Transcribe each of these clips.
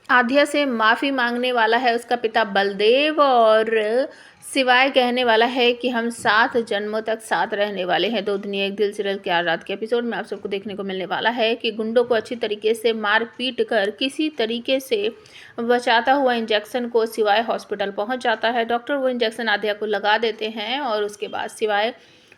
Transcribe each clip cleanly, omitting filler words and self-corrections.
आध्या से माफ़ी मांगने वाला है उसका पिता बलदेव और शिवाय कहने वाला है कि हम 7 जन्मों तक साथ रहने वाले हैं। 2 दुनिया एक दिल सीरियल के आज रात के एपिसोड में आप सबको देखने को मिलने वाला है कि गुंडों को अच्छी तरीके से मार पीट कर किसी तरीके से बचाता हुआ इंजेक्शन को शिवाय हॉस्पिटल पहुंच जाता है। डॉक्टर वो इंजेक्शन आध्या को लगा देते हैं और उसके बाद शिवाय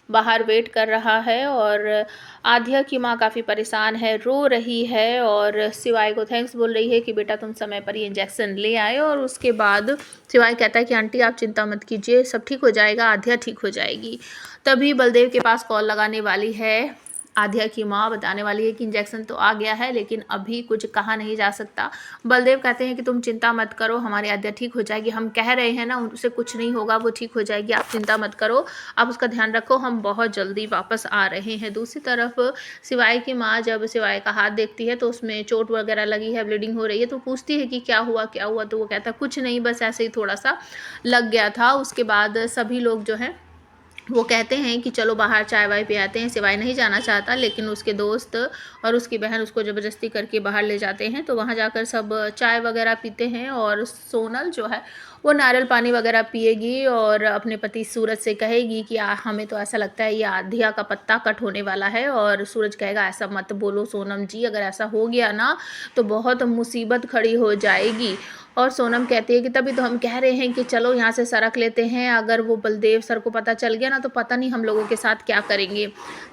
बाहर वेट कर रहा है और आध्या की माँ काफ़ी परेशान है, रो रही है और शिवाय को थैंक्स बोल रही है कि बेटा तुम समय पर ही इंजेक्शन ले आए। और उसके बाद शिवाय कहता है कि आंटी आप चिंता मत कीजिए, सब ठीक हो जाएगा, आध्या ठीक हो जाएगी। तभी बलदेव के पास कॉल लगाने वाली है आध्या की माँ, बताने वाली है कि इंजेक्शन तो आ गया है लेकिन अभी कुछ कहा नहीं जा सकता। बलदेव कहते हैं कि तुम चिंता मत करो, हमारी आध्या ठीक हो जाएगी, हम कह रहे हैं ना उनसे कुछ नहीं होगा, वो ठीक हो जाएगी, आप चिंता मत करो, आप उसका ध्यान रखो, हम बहुत जल्दी वापस आ रहे हैं। दूसरी तरफ शिवाय की माँ जब शिवाय का हाथ देखती है तो उसमें चोट वगैरह लगी है, ब्लीडिंग हो रही है, तो पूछती है कि क्या हुआ क्या हुआ, तो वो कहता है कुछ नहीं, बस ऐसे ही थोड़ा सा लग गया था। उसके बाद सभी लोग जो हैं वो कहते हैं कि चलो बाहर चाय वाय पे आते हैं। शिवाय नहीं जाना चाहता लेकिन उसके दोस्त और उसकी बहन उसको ज़बरदस्ती करके बाहर ले जाते हैं, तो वहाँ जाकर सब चाय वगैरह पीते हैं और सोनल जो है वो नारियल पानी वगैरह पिएगी और अपने पति सूरज से कहेगी कि हमें तो ऐसा लगता है ये आध्या का पत्ता कट होने वाला है। और सूरज कहेगा ऐसा मत बोलो सोनम जी, अगर ऐसा हो गया ना तो बहुत मुसीबत खड़ी हो जाएगी। और सोनम कहती है कि तभी तो हम कह रहे हैं कि चलो यहाँ से सड़क लेते हैं, अगर वो बलदेव सर को पता चल गया ना तो पता नहीं हम लोगों के साथ क्या करेंगे।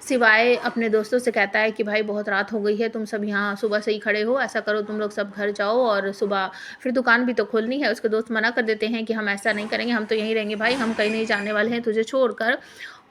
शिवाय अपने दोस्तों से कहता है कि भाई बहुत रात हो गई है, तुम सब यहाँ सुबह से ही खड़े हो, ऐसा करो तुम लोग सब घर जाओ और सुबह फिर दुकान भी तो खोलनी है। उसके दोस्त मना कर देते हैं कि हम ऐसा नहीं करेंगे, हम तो यहीं रहेंगे भाई, हम कहीं नहीं जाने वाले हैं तुझे छोड़कर।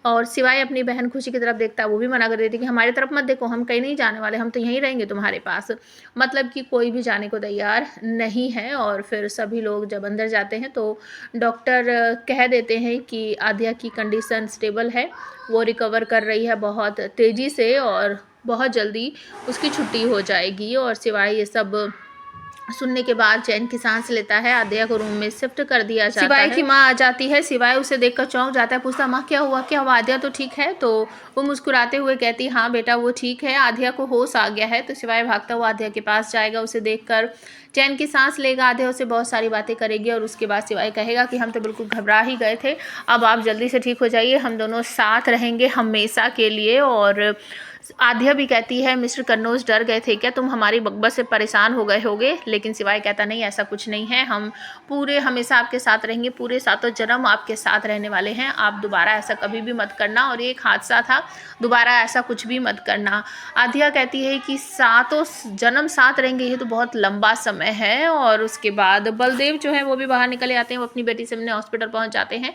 और शिवाय अपनी बहन खुशी की तरफ देखता है, वो भी मना कर देती है कि हमारी तरफ मत देखो, हम कहीं नहीं जाने वाले, हम तो यहीं रहेंगे तुम्हारे पास। मतलब कि कोई भी जाने को तैयार नहीं है। और फिर सभी लोग जब अंदर जाते हैं तो डॉक्टर कह देते हैं कि आध्या की कंडीशन स्टेबल है, वो रिकवर कर रही है बहुत तेज़ी से और बहुत जल्दी उसकी छुट्टी हो जाएगी। और शिवाय ये सब सुनने के बाद चैन की सांस लेता है। आध्या को रूम में शिफ्ट कर दिया जाता है। शिवाय की माँ आ जाती है, शिवाय उसे देखकर चौंक जाता है, पूछता माँ क्या हुआ क्या हुआ, आध्या तो ठीक है। तो वो मुस्कुराते हुए कहती हाँ बेटा वो ठीक है, आध्या को होश आ गया है। तो शिवाय भागता हुआ आध्या के पास जाएगा, उसे देखकर चैन की सांस लेगा, आध्या उससे बहुत सारी बातें करेगी और उसके बाद शिवाय कहेगा कि हम तो बिल्कुल घबरा ही गए थे, अब आप जल्दी से ठीक हो जाइए, हम दोनों साथ रहेंगे हमेशा के लिए। और आध्या भी कहती है मिस्टर कन्नौज डर गए थे क्या, तुम हमारी बकबक से परेशान हो गए होगे। लेकिन शिवाय कहता नहीं ऐसा कुछ नहीं है, हम पूरे हमेशा आपके साथ रहेंगे, पूरे 7 जन्म आपके साथ रहने वाले हैं, आप दोबारा ऐसा कभी भी मत करना, और ये एक हादसा था, दोबारा ऐसा कुछ भी मत करना। आध्या कहती है कि 7 जन्म साथ रहेंगे, ये तो बहुत लंबा समय है। और उसके बाद बलदेव जो है वो भी बाहर निकले आते हैं, वो अपनी बेटी से मिलने हॉस्पिटल पहुंच जाते हैं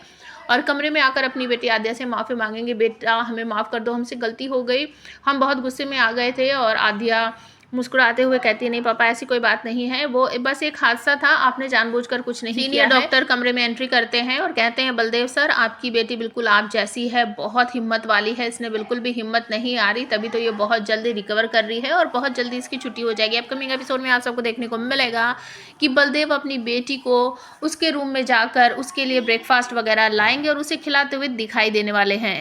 और कमरे में आकर अपनी बेटी आध्या से माफ़ी मांगेंगे, बेटा हमें माफ़ कर दो, हमसे गलती हो गई, हम बहुत गुस्से में आ गए थे। और आध्या मुस्कुराते हुए कहती है नहीं पापा ऐसी कोई बात नहीं है, वो बस एक हादसा था, आपने जानबूझकर कुछ नहीं किया है। डॉक्टर कमरे में एंट्री करते हैं और कहते हैं बलदेव सर आपकी बेटी बिल्कुल आप जैसी है, बहुत हिम्मत वाली है, इसने बिल्कुल भी हिम्मत नहीं आ रही, तभी तो ये बहुत जल्दी रिकवर कर रही है और बहुत जल्दी इसकी छुट्टी हो जाएगी। अपकमिंग एपिसोड में आप सबको देखने को मिलेगा कि बलदेव अपनी बेटी को उसके रूम में जाकर उसके लिए ब्रेकफास्ट वगैरह लाएंगे और उसे खिलाते हुए दिखाई देने वाले हैं।